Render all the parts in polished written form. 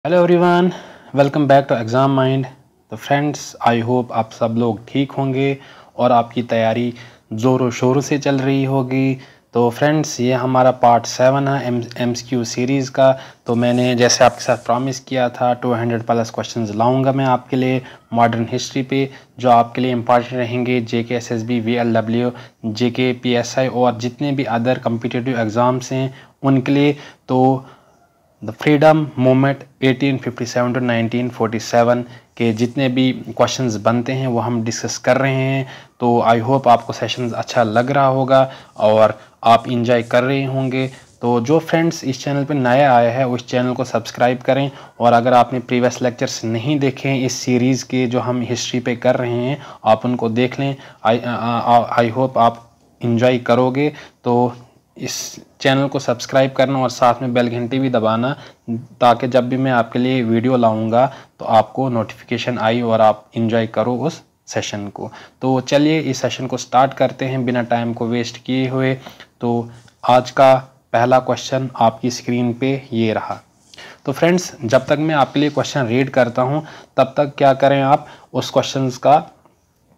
Hello everyone, welcome back to exam mind. तो friends, I hope आप सब लोग ठीक होंगे और आपकी तैयारी ज़ोरों शोरों से चल रही होगी। तो फ्रेंड्स, ये हमारा पार्ट 7 है MCQ सीरीज़ का। तो मैंने जैसे आपके साथ प्रॉमिस किया था 200 प्लस क्वेश्चंस लाऊंगा मैं आपके लिए मॉडर्न हिस्ट्री पे, जो आपके लिए इम्पॉर्टेंट रहेंगे। JK SSB VLW JK PSI और जितने भी अदर कम्पिटिटिव एग्ज़ाम्स हैं उनके लिए। तो द फ्रीडम मूवमेंट 1857 टू 1947 के जितने भी क्वेश्चंस बनते हैं वो हम डिस्कस कर रहे हैं। तो आई होप आपको सेशंस अच्छा लग रहा होगा और आप इंजॉय कर रहे होंगे। तो जो फ्रेंड्स इस चैनल पर नए आए हैं उस चैनल को सब्सक्राइब करें, और अगर आपने प्रीवियस लेक्चर्स नहीं देखे हैं इस सीरीज़ के जो हम हिस्ट्री पे कर रहे हैं, आप उनको देख लें। आई होप आप इंजॉय करोगे। तो इस चैनल को सब्सक्राइब करना और साथ में बेल घंटी भी दबाना, ताकि जब भी मैं आपके लिए वीडियो लाऊंगा तो आपको नोटिफिकेशन आई और आप इंजॉय करो उस सेशन को। तो चलिए इस सेशन को स्टार्ट करते हैं बिना टाइम को वेस्ट किए हुए। तो आज का पहला क्वेश्चन आपकी स्क्रीन पे ये रहा। तो फ्रेंड्स, जब तक मैं आपके लिए क्वेश्चन रीड करता हूँ तब तक क्या करें, आप उस क्वेश्चन का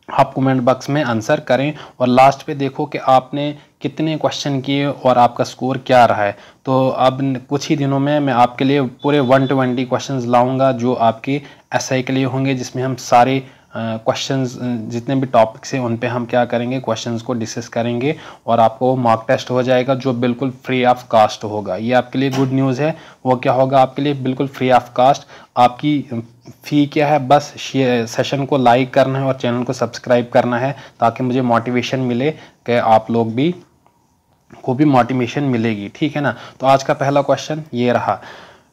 आप कमेंट बॉक्स में आंसर करें और लास्ट पे देखो कि आपने कितने क्वेश्चन किए और आपका स्कोर क्या रहा है। तो अब कुछ ही दिनों में मैं आपके लिए पूरे 120 क्वेश्चंस लाऊंगा जो आपके SI के लिए होंगे, जिसमें हम सारे क्वेश्चंस जितने भी टॉपिक्स हैं उन पे हम क्या करेंगे, क्वेश्चंस को डिस्कस करेंगे और आपको मॉक टेस्ट हो जाएगा जो बिल्कुल फ्री ऑफ कास्ट होगा। ये आपके लिए गुड न्यूज़ है। वो क्या होगा आपके लिए, बिल्कुल फ्री ऑफ कास्ट। आपकी फ़ी क्या है, बस सेशन को लाइक करना है और चैनल को सब्सक्राइब करना है, ताकि मुझे मोटिवेशन मिले कि आप लोग भी को भी मोटिवेशन मिलेगी। ठीक है ना। तो आज का पहला क्वेश्चन ये रहा,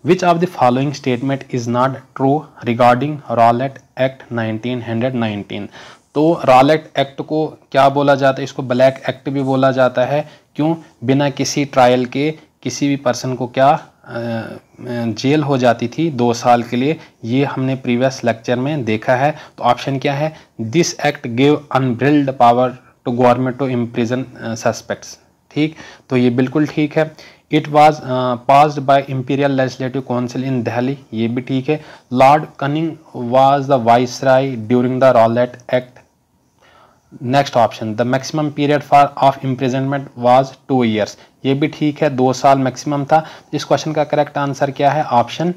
विच of the following statement is not true regarding Rowlatt act 1919। तो रॉलेट एक्ट को क्या बोला जाता है, इसको ब्लैक एक्ट भी बोला जाता है। क्यों? बिना किसी ट्रायल के किसी भी पर्सन को क्या जेल हो जाती थी 2 साल के लिए। ये हमने प्रीवियस लेक्चर में देखा है। तो ऑप्शन क्या है, this act give unbridled power to government to imprison suspects. ठीक, तो ये बिल्कुल ठीक है। It was passed by imperial legislative council in Delhi, ये भी ठीक है। Lord Canning was the viceroy during the Rowlatt Act. Next option, the maximum period for of imprisonment was 2 years, ये भी ठीक है, 2 साल मैक्सिमम था। इस क्वेश्चन का करेक्ट आंसर क्या है, ऑप्शन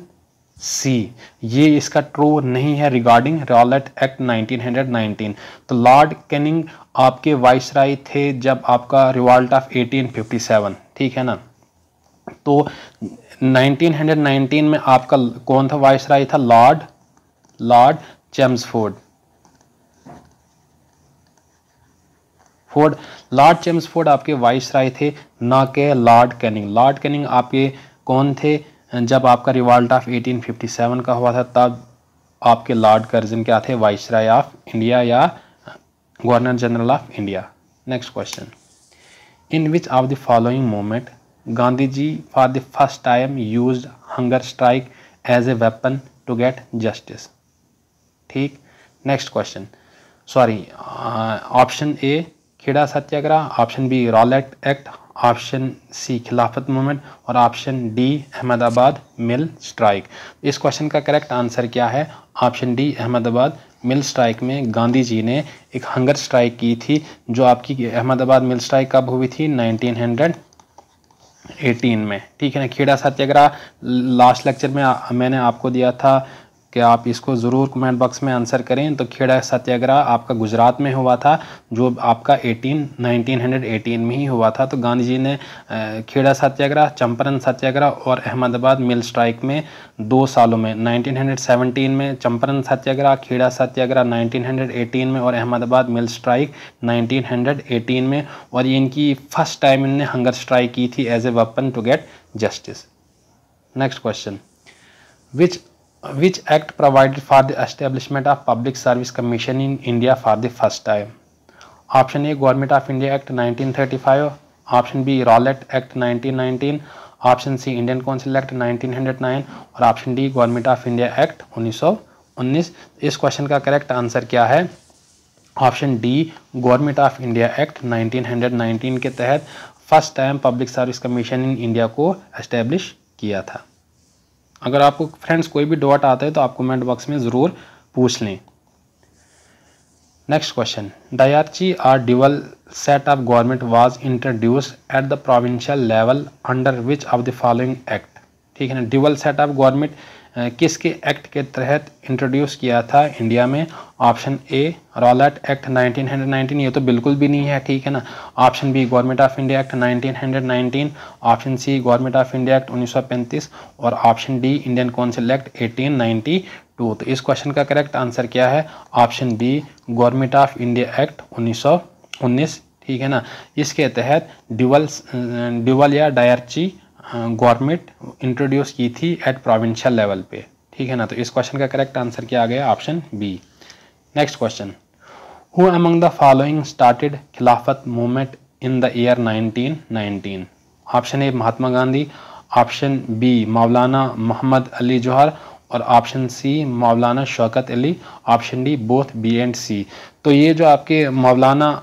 सी। ये इसका ट्रू नहीं है रिगार्डिंग रॉलेट एक्ट 1919। तो लॉर्ड कैनिंग आपके वाइसराय थे जब आपका रिवॉल्ट ऑफ 1857, ठीक है ना। तो 1919 में आपका कौन था वाइसराय, था लॉर्ड चेम्सफोर्ड। लॉर्ड चेम्सफोर्ड आपके वाइसराय थे, ना के लॉर्ड कैनिंग। लॉर्ड कैनिंग आपके कौन थे, जब आपका रिवॉल्ट ऑफ 1857 का हुआ था तब आपके लॉर्ड कर्जन क्या थे, वाइसराय ऑफ इंडिया या governor general of India. Next question, in which of the following movement Gandhi ji for the first time used hunger strike as a weapon to get justice. ठीक, next question, sorry, option A Kheda Satyagraha, option B Rowlatt Act, option C Khilafat movement और option D Ahmedabad mill strike. इस question का correct answer क्या है, option D Ahmedabad mill strike में गांधी जी ने एक hunger strike की थी। जो आपकी अहमदाबाद मिल स्ट्राइक कब हुई थी, 1918 में। ठीक है ना। खेड़ा सत्याग्रह लास्ट लेक्चर में मैंने आपको दिया था कि आप इसको ज़रूर कमेंट बॉक्स में आंसर करें। तो खेड़ा सत्याग्रह आपका गुजरात में हुआ था, जो आपका 1918 में ही हुआ था। तो गांधी जी ने खेड़ा सत्याग्रह, चंपारण सत्याग्रह और अहमदाबाद मिल स्ट्राइक में 2 सालों में 1917 में चंपारण सत्याग्रह, खेड़ा सत्याग्रह 1918 में और अहमदाबाद मिल स्ट्राइक 1918 में। और इनकी फर्स्ट टाइम इन्होंने हंगर स्ट्राइक की थी as a weapon to get justice. Next question, Which act provided for the establishment of Public Service Commission in India for the first time? Option A Government of India Act 1935, Option B Rowlatt Act 1919, Option C Indian Council Act 1909 और Option D Government of India Act 1919। इस question का correct answer क्या है, option D government of India act 1919 के तहत first time public service commission in India को establish किया था। अगर आपको फ्रेंड्स कोई भी डाउट आता है तो आप कमेंट बॉक्स में ज़रूर पूछ लें। Next question, dyarchy or dual set of government was introduced at the provincial level under which of the following act. ठीक है ना, ड्यूअल सेट ऑफ गवर्नमेंट किसके एक्ट के तहत इंट्रोड्यूस किया था इंडिया में? ऑप्शन ए रॉलेट एक्ट 1919, ये तो बिल्कुल भी नहीं है। ठीक है ना। Option B government of India act 1919, option C government of India act 1935 और option D Indian council act 1892। तो इस क्वेश्चन का करेक्ट आंसर क्या है? Option B government of India act 1919। ठीक है ना, इसके तहत ड्यूअल या डायरची गवर्नमेंट इंट्रोड्यूस की थी एट प्रोविंशियल लेवल पे। ठीक है ना, तो इस क्वेश्चन का करेक्ट आंसर क्या आ गया? Option B. Next question, who among the following started Khilafat movement in the year 1919? Option A Mahatma Gandhi, option B Maulana Mohammad Ali Jauhar और option C Maulana Shaukat Ali, option D both B and C. तो ये जो आपके मौलाना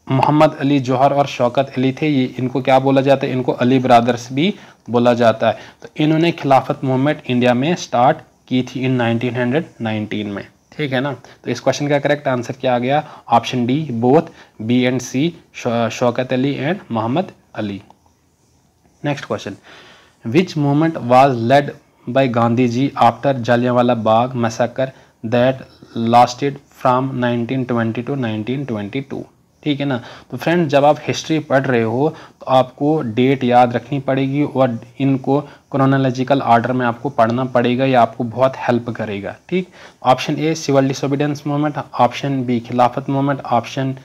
मोहम्मद अली जौहर और शौकत अली थे, ये इनको क्या बोला जाता है? इनको अली ब्रदर्स भी बोला जाता है। तो इन्होंने खिलाफत मूवमेंट इंडिया में स्टार्ट की थी इन 1919 में। ठीक है ना, तो इस क्वेश्चन का करेक्ट आंसर क्या आ गया? Option D both B and C, Shaukat Ali and Mohammad Ali. Next question, which movement was led by Gandhi ji after Jallianwala Bagh massacre that lasted from 1920 to 1922? ठीक है ना। तो फ्रेंड, जब आप हिस्ट्री पढ़ रहे हो तो आपको डेट याद रखनी पड़ेगी और इनको क्रोनोलॉजिकल ऑर्डर में आपको पढ़ना पड़ेगा, ये आपको बहुत हेल्प करेगा। ठीक, option A civil disobedience movement, option B Khilafat movement, option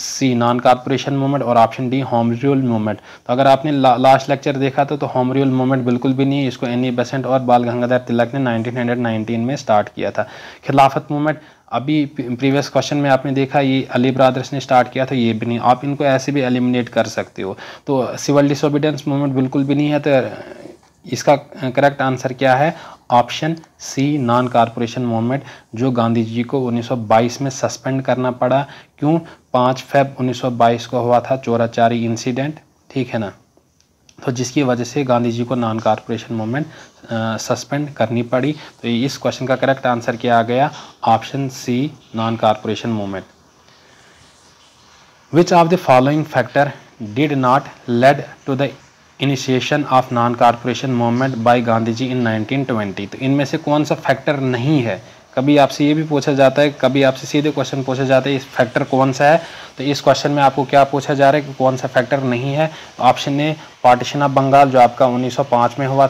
C non corporation movement और option D home rule movement. तो अगर आपने लास्ट लेक्चर देखा था तो होम रूल मूवमेंट बिल्कुल भी नहीं, इसको एनी बेसेंट और बाल गंगाधर तिलक ने 1919 में स्टार्ट किया था। खिलाफत मूवमेंट अभी प्रीवियस क्वेश्चन में आपने देखा ये अली ब्रदर्स ने स्टार्ट किया था, ये भी नहीं। आप इनको ऐसे भी एलिमिनेट कर सकते हो। तो सिविल डिसोबीडियंस मूवमेंट बिल्कुल भी नहीं है, तो इसका करेक्ट आंसर क्या है? Option C non corporation movement, जो गांधी जी को 1922 में सस्पेंड करना पड़ा। क्यों? 5 फरवरी 1922 को हुआ था चोराचारी इंसिडेंट। ठीक है ना, तो जिसकी वजह से गांधी जी को नॉन कॉर्पोरेशन मूवमेंट सस्पेंड करनी पड़ी। तो इस क्वेश्चन का करेक्ट आंसर क्या आ गया? Option C non corporation movement. Which of the following factor did not lead to the initiation of non corporation movement by Gandhi ji in 1920? तो इनमें से कौन सा फैक्टर नहीं है? कभी आपसे ये भी पूछा जाता है, कभी आपसे सीधे क्वेश्चन पूछा जाता है इस फैक्टर कौन सा है। तो इस क्वेश्चन में आपको क्या पूछा जा रहा है कि कौन सा फैक्टर नहीं है? Option A partition of Bengal जो आपका 1905 में हुआ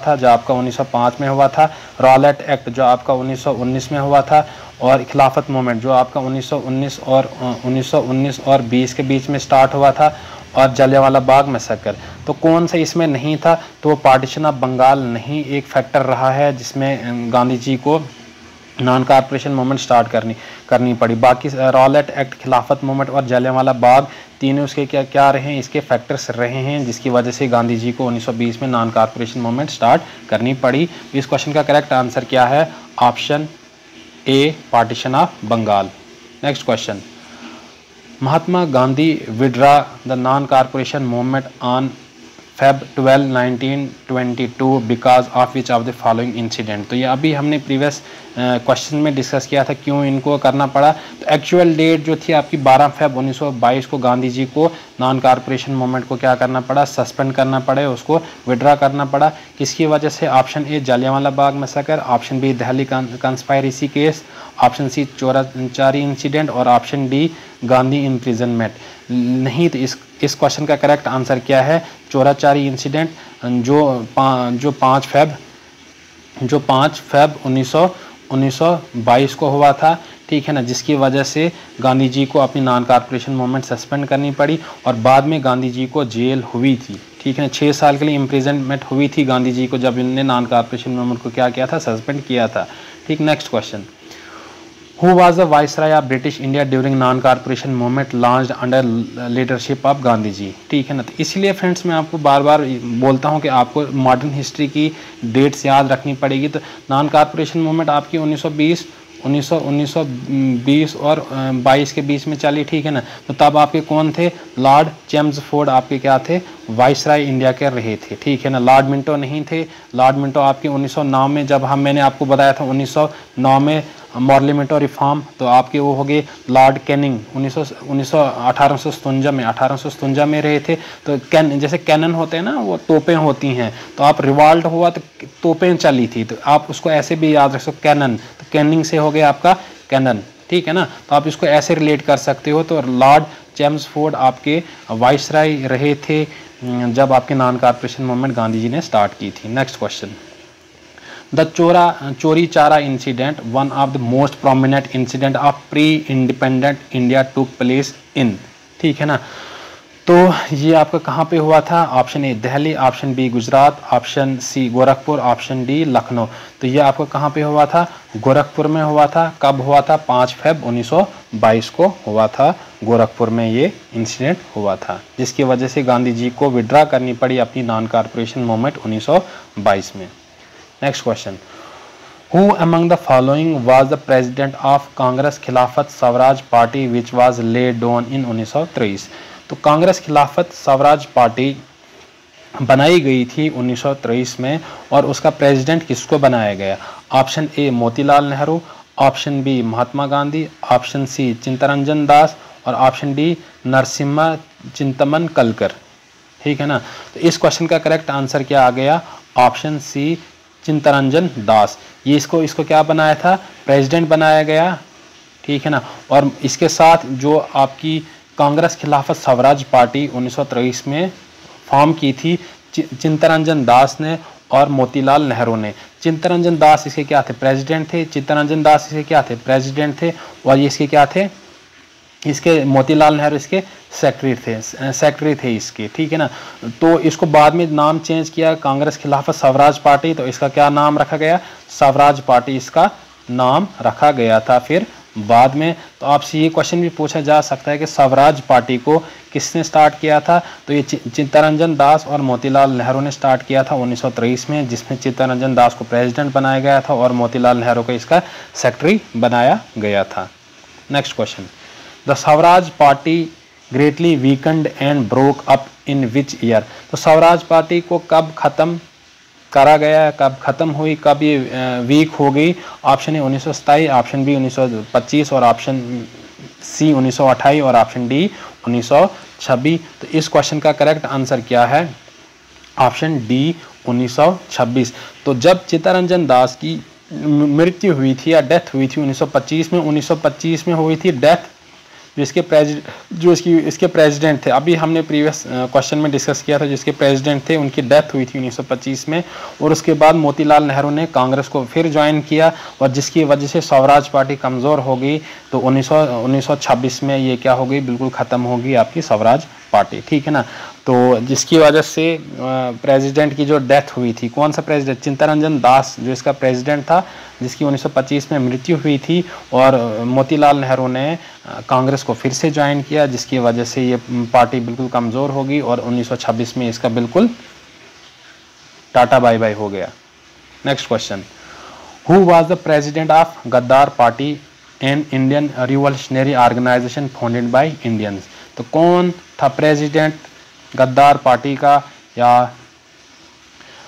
था, रॉलेट एक्ट जो आपका 1919 में हुआ था, और खिलाफत मूवमेंट जो आपका 1919 और 20 के बीच में स्टार्ट हुआ था, और जलियांवाला बाग मैसेकर। तो कौन सा इसमें नहीं था? तो पार्टीशन ऑफ बंगाल नहीं एक फैक्टर रहा है जिसमें गांधी जी को नॉन कॉर्पोरेशन मूवमेंट स्टार्ट करनी पड़ी। बाकी रॉलेट एक्ट, खिलाफत मूवमेंट और जलियांवाला बाग तीनों उसके क्या रहे हैं? इसके फैक्टर्स रहे हैं जिसकी वजह से गांधी जी को 1920 में नॉन कॉर्पोरेशन मूवमेंट स्टार्ट करनी पड़ी। इस क्वेश्चन का करेक्ट आंसर क्या है? Option A partition of Bengal. Next question, Mahatma Gandhi withdrew the non corporation movement on Feb 12, 1922 because of which of the following incident? तो ये अभी हमने प्रीवियस क्वेश्चन में डिस्कस किया था क्यों इनको करना पड़ा। तो एक्चुअल डेट जो थी आपकी 12 फरवरी 1922 को गांधी जी को नॉन कॉर्पोरेशन मूवमेंट को क्या करना पड़ा? सस्पेंड करना पड़ा, उसको विड्रा करना पड़ा। किसकी वजह से? Option A Jallianwala Bagh massacre, option B Delhi conspiracy case, option C Chauri Chaura incident और ऑप्शन डी गांधी इम्प्रिजनमेंट। नहीं, तो इस क्वेश्चन का करेक्ट आंसर क्या है? चोराचारी इंसिडेंट जो 5 फरवरी 1922 को हुआ था। ठीक है ना, जिसकी वजह से गांधी जी को अपनी नॉन कॉर्पोरेशन मूवमेंट सस्पेंड करनी पड़ी और बाद में गांधी जी को जेल हुई थी। ठीक है ना, 6 साल के लिए इम्प्रिजनमेंट हुई थी गांधी जी को जब इन्होंने नॉन कॉर्पोरेशन मूवमेंट को क्या किया था? सस्पेंड किया था। ठीक, next question, Who was the Viceroy of British India during non-corporation movement launched under leadership of Gandhi ji? ठीक है ना, तो इसलिए फ्रेंड्स मैं आपको बार बार बोलता हूँ कि आपको मॉडर्न हिस्ट्री की डेट्स याद रखनी पड़ेगी। तो नॉन कॉर्पोरेशन मूवमेंट आपकी 1920, 1920 और 22 के बीच में चली, ठीक है ना। तो तब आपके कौन थे, लॉर्ड चेम्सफोर्ड आपके क्या थे, वाइसराय इंडिया के रहे थे, ठीक है ना। लॉर्ड मिंटो नहीं थे। लॉर्ड मिंटो आपके 1909 में, जब मैंने आपको बताया था 1909 में मॉर्ले मिंटो रिफॉर्म, तो आपके वो हो गए लॉर्ड कैनिंग 1857 में रहे थे। तो जैसे कैनन होते हैं ना, वो तोपें होती हैं, तो आप रिवॉल्ट हुआ तो तोपें चली थी, तो आप उसको ऐसे भी याद रख सकते, कैनन, तो कैनिंग से हो गया आपका कैनन, ठीक है ना। तो आप इसको ऐसे रिलेट कर सकते हो। तो लॉर्ड चेम्सफोर्ड आपके वाइसराय रहे थे जब आपके नॉन कॉर्पोरेशन मूवमेंट गांधी जी ने स्टार्ट की थी। नेक्स्ट क्वेश्चन, द चोरी चारा incident, one of the most prominent incident of pre independent India took place in, ठीक है ना। तो ये आपका कहाँ पे हुआ था, option A Delhi, option B Gujarat, option C Gorakhpur, option D Lucknow. तो ये आपको कहाँ पे हुआ था, गोरखपुर में हुआ था। कब हुआ था, 5 फरवरी 1922 को हुआ था, गोरखपुर में ये इंसिडेंट हुआ था, जिसकी वजह से गांधी जी को विड्रा करनी पड़ी अपनी नॉन कॉर्पोरेशन मूवमेंट 1922 में। Next question, Who among the following was the president of Congress Khilafat Swaraj party which was laid down in 1923? तो कांग्रेस खिलाफत स्वराज पार्टी बनाई गई थी 1923 में, और उसका प्रेसिडेंट किसको बनाया गया। Option A Motilal Nehru, option B Mahatma Gandhi, option C Chittaranjan Das, और ऑप्शन डी नरसिम्हा चिंतमन कलकर, ठीक है ना। तो इस क्वेश्चन का करेक्ट आंसर क्या आ गया, ऑप्शन सी चित्तरंजन दास। ये इसको क्या बनाया था, प्रेसिडेंट बनाया गया, ठीक है ना। और इसके साथ जो आपकी कांग्रेस खिलाफत स्वराज पार्टी 1923 में फॉर्म की थी, चित्तरंजन दास ने और मोतीलाल नेहरू ने। चित्तरंजन दास इसके क्या थे, प्रेसिडेंट थे। चित्तरंजन दास इसके क्या थे, प्रेसिडेंट थे। और ये इसके क्या थे, इसके मोतीलाल नेहरू इसके सेक्रेटरी थे इसके, ठीक है ना। तो इसको बाद में नाम चेंज किया कांग्रेस खिलाफत स्वराज पार्टी, तो इसका क्या नाम रखा गया, स्वराज पार्टी इसका नाम रखा गया था फिर बाद में। तो आपसे ये क्वेश्चन भी पूछा जा सकता है कि स्वराज पार्टी को किसने स्टार्ट किया था। तो ये चित्तरंजन दास और मोतीलाल नेहरू ने स्टार्ट किया था 1923 में, जिसमें चित्तरंजन दास को प्रेसिडेंट बनाया गया था और मोतीलाल नेहरू को इसका सेक्रेटरी बनाया गया था। Next question, the Swaraj party greatly weekend and broke up in which year. तो स्वराज पार्टी को कब खत्म करा गया, कब खत्म हुई, कब ये वीक हो गई। ऑप्शन ए 1927, ऑप्शन बी 1925, और ऑप्शन सी 1928, और ऑप्शन डी 1926। तो इस क्वेश्चन का करेक्ट आंसर क्या है, ऑप्शन डी 1926। तो जब चित्तरंजन दास की मृत्यु हुई थी या डेथ हुई थी 1925 में हुई थी डेथ, इसके प्रेसिडेंट थे, अभी हमने प्रीवियस क्वेश्चन में डिस्कस किया था, जिसके प्रेसिडेंट थे उनकी डेथ हुई थी 1925 में। और उसके बाद मोतीलाल नेहरू ने कांग्रेस को फिर ज्वाइन किया, और जिसकी वजह से स्वराज पार्टी कमज़ोर हो गई। तो 1926 में ये क्या हो गई, बिल्कुल ख़त्म हो गई आपकी स्वराज पार्टी, ठीक है ना। तो जिसकी वजह से प्रेसिडेंट की जो डेथ हुई थी, कौन सा प्रेसिडेंट, चित्तरंजन दास जो इसका प्रेसिडेंट था, जिसकी 1925 में मृत्यु हुई थी, और मोतीलाल नेहरू ने कांग्रेस को फिर से ज्वाइन किया, जिसकी वजह से ये पार्टी बिल्कुल कमज़ोर होगी, और 1926 में इसका बिल्कुल टाटा बाय बाय हो गया। Next question, who was the president of Ghadar party an Indian revolutionary organisation founded by Indians. तो कौन था प्रेसिडेंट गद्दार पार्टी का, या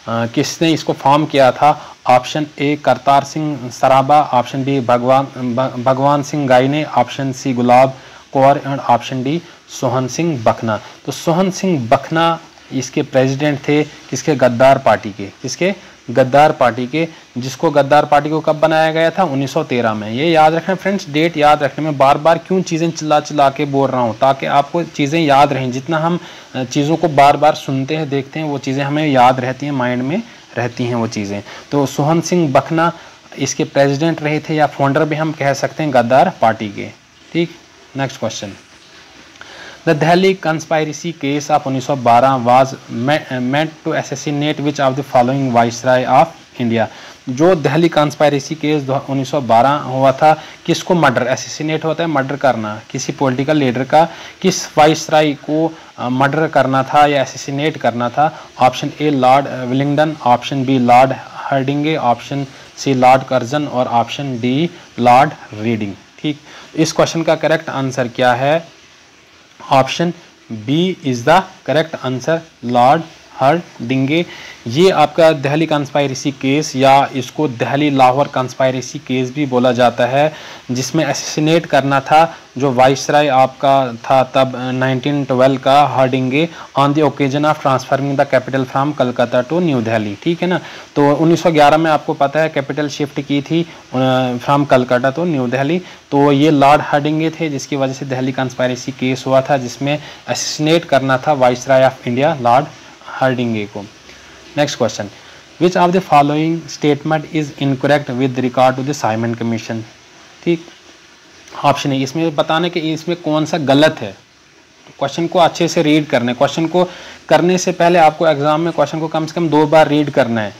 किसने इसको फॉर्म किया था। Option A Kartar Singh Sarabha, option B Bhagwan Singh Gyani, option C Gulab Kaur, और ऑप्शन डी सोहन सिंह बखना। तो सोहन सिंह बखना इसके प्रेसिडेंट थे, किसके, गद्दार पार्टी के, किसके, गद्दार पार्टी के। जिसको गद्दार पार्टी को कब बनाया गया था, 1913 में। ये याद रखना फ्रेंड्स, डेट याद रखने में बार बार क्यों चीज़ें चिल्ला के बोल रहा हूँ, ताकि आपको चीज़ें याद रहें। जितना हम चीज़ों को बार बार सुनते हैं, देखते हैं, वो चीज़ें हमें याद रहती हैं, माइंड में रहती हैं वो चीज़ें। तो सोहन सिंह बखना इसके प्रेसिडेंट रहे थे, या फाउंडर भी हम कह सकते हैं गद्दार पार्टी के, ठीक। Next question, the Delhi conspiracy case of 1912 was meant to assassinate which of the following viceroy of India. जो दिल्ली कंस्पायरेसी केस 1912 हुआ था, किसको मर्डर, असैसिनेट होता है मर्डर करना, किसी पॉलिटिकल लीडर का, किस वाइसराय को मर्डर करना था या असैसिनेट करना था। Option A Lord Willingdon, option B Lord Hardinge, option C Lord Curzon और ऑप्शन डी लॉर्ड रीडिंग। ठीक, इस क्वेश्चन का करेक्ट आंसर क्या है? Option B is the correct answer, Lord Hardinge. ये आपका दिल्ली कंस्पायरेसी केस या इसको दिल्ली लाहौर कंस्पायरेसी केस भी बोला जाता है, जिसमें असैसिनेट करना था जो वाइसराय आपका था तब 1912 का, Hardinge, on the occasion of transferring the capital from Calcutta to new Delhi. ठीक है ना, तो 1911 में आपको पता है कैपिटल शिफ्ट की थी from Calcutta to new Delhi. तो ये लॉर्ड हर्डिंगे थे जिसकी वजह से दिल्ली कंस्पायरेसी केस हुआ था, जिसमें असैसिनेट करना था viceroy of India lord Hardinge को। Next question, which of the following statement is incorrect with regard to the Simon commission. ठीक, ऑप्शन है, इसमें बताने कि इसमें कौन सा गलत है। तो क्वेश्चन को अच्छे से रीड करना है, क्वेश्चन को करने से पहले आपको एग्जाम में क्वेश्चन को कम से कम 2 बार रीड करना है।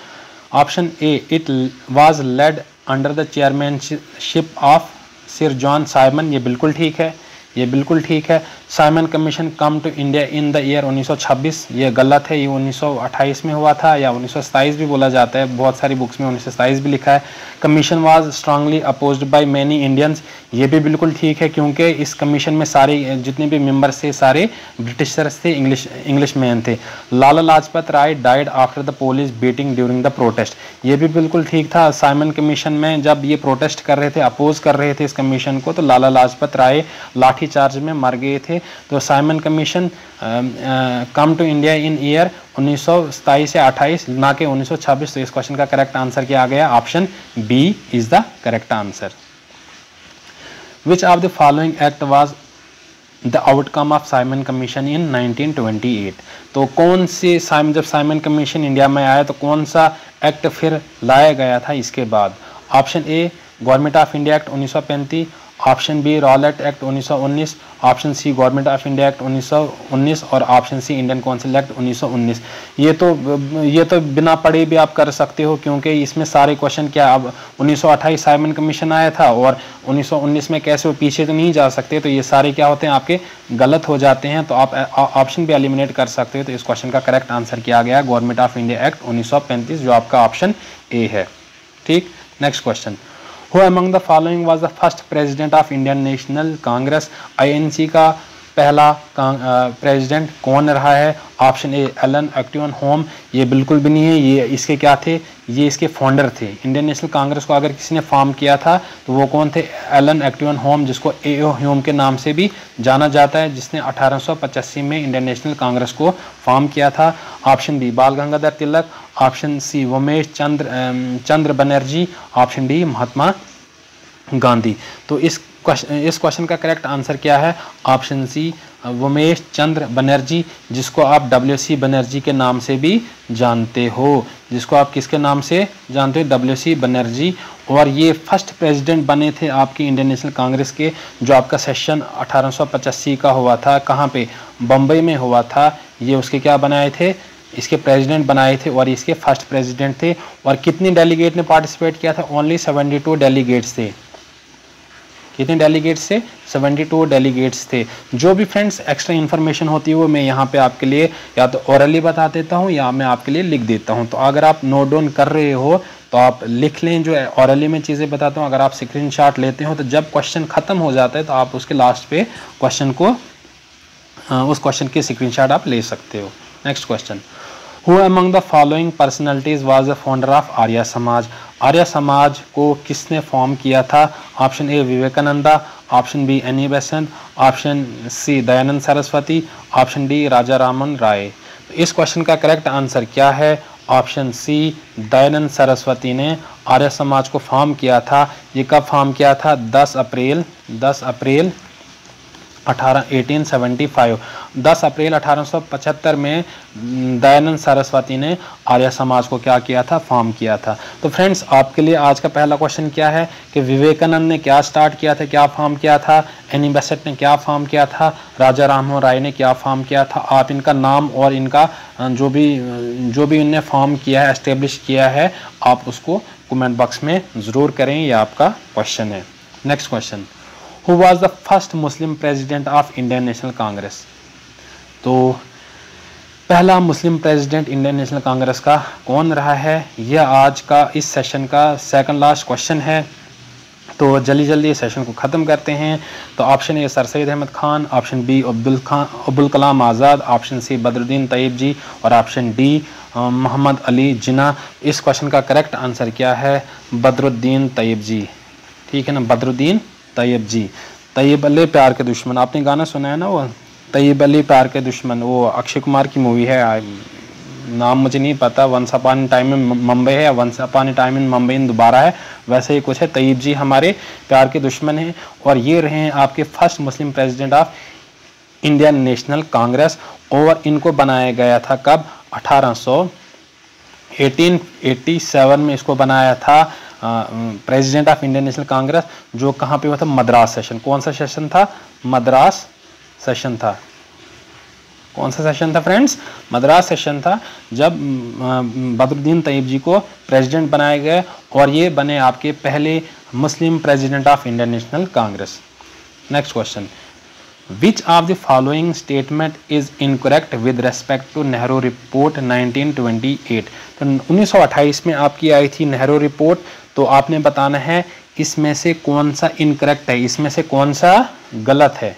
Option A, it was led under the chairmanship of sir John Simon, ये बिल्कुल ठीक है, ये बिल्कुल ठीक है। Simon commission come to India in the year 1926, ये गलत है, ये 1928 में हुआ था या 1927 भी बोला जाता है, बहुत सारी बुक्स में 1927 भी लिखा है। Commission was strongly opposed by many Indians, ये भी बिल्कुल ठीक है क्योंकि इस कमीशन में सारे जितने भी मेंबर्स थे सारे ब्रिटिशर्स थे, इंग्लिश मैन थे। Lala Lajpat Rai died after the police beating during the protest, ये भी बिल्कुल ठीक था। साइमन कमीशन में जब ये प्रोटेस्ट कर रहे थे, अपोज कर रहे थे इस कमीशन को, तो लाला लाजपत राय लाठी चार्ज में मर गए थे। तो Simon commission come to India in year 1927 से 28, ना कि 1926। तो इस क्वेश्चन का करेक्ट आंसर क्या आ गया? Option B is the correct answer. Which of the following act was the outcome of Simon commission in 1928। तो कौन से जब साइमन कमीशन इंडिया में आया तो कौन सा एक्ट फिर लाया गया था इसके बाद? Option A, government of India act 1935, option B, Rowlatt act 1919, option C, government of India act 1919 और option C, Indian council act 1919। ये तो बिना पढ़े भी आप कर सकते हो क्योंकि इसमें सारे क्वेश्चन क्या, अब 1928 साइमन कमीशन आया था और 1919 में कैसे वो पीछे तो नहीं जा सकते, तो ये सारे क्या होते हैं आपके गलत हो जाते हैं, तो आप ऑप्शन भी एलिमिनेट कर सकते हो। तो इस क्वेश्चन का करेक्ट आंसर किया गया गवर्नमेंट ऑफ इंडिया एक्ट 1935, जो आपका ऑप्शन ए है। ठीक, next question, Who among the following was the first president of Indian National Congress? INC का पहला प्रेसिडेंट कौन रहा है? ऑप्शन ए, एलन एक्टिवन होम, ये बिल्कुल भी नहीं है, ये इसके क्या थे? ये इसके फाउंडर थे। इंडियन नेशनल कांग्रेस को अगर किसी ने फॉर्म किया था तो वो कौन थे? एलन एक्टिवन होम, जिसको ए.ओ. ह्यूम के नाम से भी जाना जाता है, जिसने 1885 में इंडियन नेशनल कांग्रेस को फॉर्म किया था। ऑप्शन बी, बाल Gangadhar Tilak, option C, Umesh Chandra Banerjee, option D, Mahatma Gandhi. तो इस क्वेश्चन का करेक्ट आंसर क्या है? ऑप्शन सी, उमेश चंद्र बनर्जी, जिसको आप WC बनर्जी के नाम से भी जानते हो, जिसको आप किसके नाम से जानते हो? WC बनर्जी। और ये फर्स्ट प्रेसिडेंट बने थे आपकी इंडियन नेशनल कांग्रेस के, जो आपका सेशन 1885 का हुआ था, कहाँ पे? बम्बई में हुआ था। ये उसके क्या बनाए थे? इसके प्रेसिडेंट बनाए थे और इसके फर्स्ट प्रेसिडेंट थे। और कितने डेलीगेट ने पार्टिसिपेट किया था? ओनली 72 डेलीगेट्स थे। कितने डेलीगेट्स थे? 72 डेलीगेट्स थे। जो भी फ्रेंड्स एक्स्ट्रा इन्फॉर्मेशन होती है वो मैं यहाँ पे आपके लिए या तो ओरली बता देता हूँ या मैं आपके लिए लिख देता हूँ। तो अगर आप नोट डाउन कर रहे हो तो आप लिख लें, जो ओरली में चीज़ें बताता हूँ। अगर आप स्क्रीनशॉट लेते हो तो जब क्वेश्चन ख़त्म हो जाता है तो आप उसके लास्ट पे क्वेश्चन को उस क्वेश्चन की स्क्रीनशॉट आप ले सकते हो। Next question, Who among the following personalities was the founder of Arya Samaj? Arya Samaj को किसने फॉर्म किया था? Option A, Vivekananda, option B, Annie Besant, option C, Dayanand Saraswati, option D, Raja Raman Roy. तो इस क्वेश्चन का करेक्ट आंसर क्या है? ऑप्शन सी, दयानंद सरस्वती ने आर्य समाज को फॉर्म किया था। ये कब फॉर्म किया था? 10 अप्रैल 1875। 10 अप्रैल 1875 में दयानंद सरस्वती ने आर्य समाज को क्या किया था? फॉर्म किया था। तो फ्रेंड्स, आपके लिए आज का पहला क्वेश्चन क्या है कि विवेकानंद ने क्या स्टार्ट किया था, क्या फॉर्म किया था? एनी बेसेंट ने क्या फॉर्म किया था? राजा राममोहन राय ने क्या फॉर्म किया था? आप इनका नाम और इनका जो भी इनने फॉर्म किया है, एस्टेब्लिश किया है, आप उसको कमेंट बॉक्स में ज़रूर करें। ये आपका क्वेश्चन है। Next question, Who was the first Muslim president of Indian National Congress? तो पहला मुस्लिम प्रेसिडेंट इंडियन नेशनल कांग्रेस का कौन रहा है, यह आज का इस सेशन का सेकंड लास्ट क्वेश्चन है। तो जल्दी जल्दी इस सेशन को ख़त्म करते हैं। तो option A Sir Syed Ahmad Khan, option B Abdul Kalam Azad, option C Badruddin Tyabji और ऑप्शन डी मोहम्मद अली जिन्ना। इस क्वेश्चन का करेक्ट आंसर क्या है, बदरुद्दीन तैयब जी। ठीक है ना, बदरुद्दीन तैयब जी। तैयब अली प्यार के दुश्मन, आपने गाना सुना है ना, वो तैयब अली प्यार के दुश्मन, वो अक्षय कुमार की मूवी है, नाम मुझे नहीं पता, once upon time in Mumbai है या once upon time in Mumbai in Dobaara है, वैसे ही कुछ है। तैयब जी हमारे प्यार के दुश्मन हैं और ये रहे हैं आपके first Muslim president of Indian national Congress. और इनको बनाया गया था कब, 1887 में इसको बनाया था president of Indian national Congress, जो कहाँ पे हुआ था, मद्रास सेशन। कौन सा सेशन था, मद्रास सेशन था। कौन सा सेशन था फ्रेंड्स, मद्रास सेशन था, जब बदरुद्दीन तैयब जी को प्रेसिडेंट बनाया गया और ये बने आपके पहले Muslim president of Indian national Congress. Next question, which of the following statement is incorrect with respect to Nehru report 1928। तो 1928 में आपकी आई थी नेहरू रिपोर्ट, तो आपने बताना है इसमें से कौन सा इनकरेक्ट है, इसमें से कौन सा गलत है।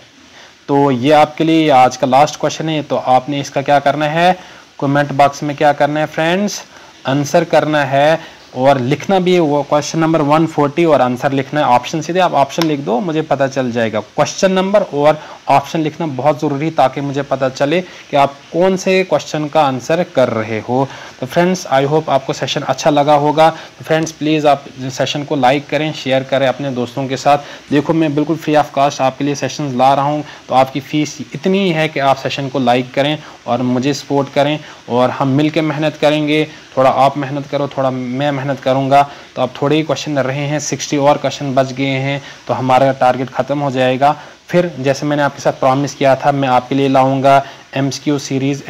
तो ये आपके लिए आज का लास्ट क्वेश्चन है। तो आपने इसका क्या करना है, कमेंट बॉक्स में क्या करना है फ्रेंड्स, आंसर करना है और लिखना भी है, वो क्वेश्चन नंबर 140 और आंसर लिखना है। ऑप्शन सीधे आप ऑप्शन लिख दो, मुझे पता चल जाएगा। क्वेश्चन नंबर और ऑप्शन लिखना बहुत ज़रूरी, ताकि मुझे पता चले कि आप कौन से क्वेश्चन का आंसर कर रहे हो। तो फ्रेंड्स आई होप आपको सेशन अच्छा लगा होगा। तो फ्रेंड्स प्लीज़ आप सेशन को लाइक करें, शेयर करें अपने दोस्तों के साथ। देखो मैं बिल्कुल फ्री ऑफ कास्ट आपके लिए सेशंस ला रहा हूँ, तो आपकी फ़ीस इतनी ही है कि आप सेशन को लाइक करें और मुझे सपोर्ट करें, और हम मिल के मेहनत करेंगे। थोड़ा आप मेहनत करो, थोड़ा मैं मेहनत करूंगा, तो अब थोड़े ही क्वेश्चन रहे हैं, 60 और क्वेश्चन बच गए हैं, तो हमारा टारगेट ख़त्म हो जाएगा। फिर जैसे मैंने आपके साथ प्रॉमिस किया था, मैं आपके लिए लाऊंगा MCQ सीरीज़,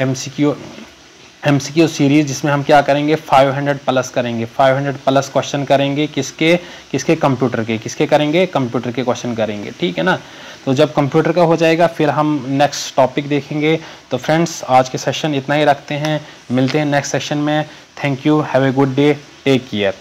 MCQ सीरीज़, जिसमें हम क्या करेंगे, 500 प्लस करेंगे, 500 प्लस क्वेश्चन करेंगे। किसके कंप्यूटर के, किसके करेंगे, कंप्यूटर के क्वेश्चन करेंगे। ठीक है ना, तो जब कंप्यूटर का हो जाएगा फिर हम नेक्स्ट टॉपिक देखेंगे। तो फ्रेंड्स आज के सेशन इतना ही रखते हैं, मिलते हैं नेक्स्ट सेशन में। Thank you, have a good day, take care.